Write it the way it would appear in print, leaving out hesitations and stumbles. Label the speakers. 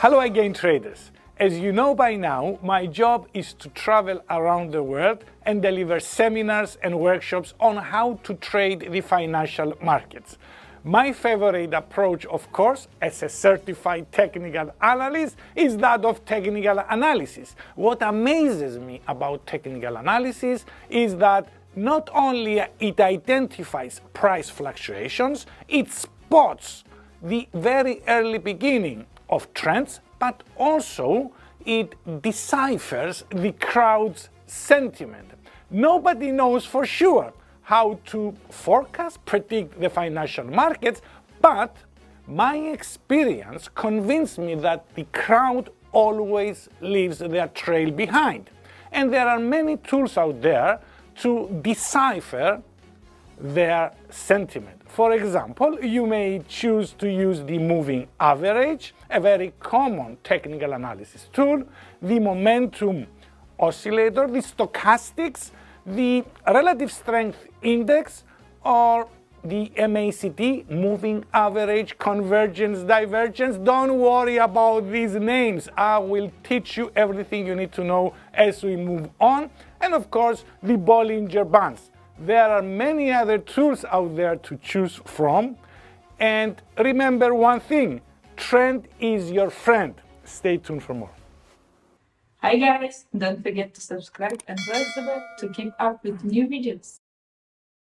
Speaker 1: Hello again, traders. As you know by now, my job is to travel around the world and deliver seminars and workshops on how to trade the financial markets. My favorite approach, of course, as a certified technical analyst, is that of technical analysis. What amazes me about technical analysis is that not only it identifies price fluctuations, it spots the very early beginning of trends, but also it deciphers the crowd's sentiment. Nobody knows for sure how to forecast, predict the financial markets, but my experience convinced me that the crowd always leaves their trail behind. And there are many tools out there to decipher their sentiment. For example, you may choose to use the moving average, a very common technical analysis tool, the momentum oscillator, the stochastics, the relative strength index, or the MACD, moving average, convergence, divergence. Don't worry about these names. I will teach you everything you need to know as we move on. And of course, the Bollinger Bands. There are many other tools out there to choose from. And remember one thing, trend is your friend. Stay tuned for more.
Speaker 2: Hi guys, don't forget to subscribe and press the bell to keep up with new videos.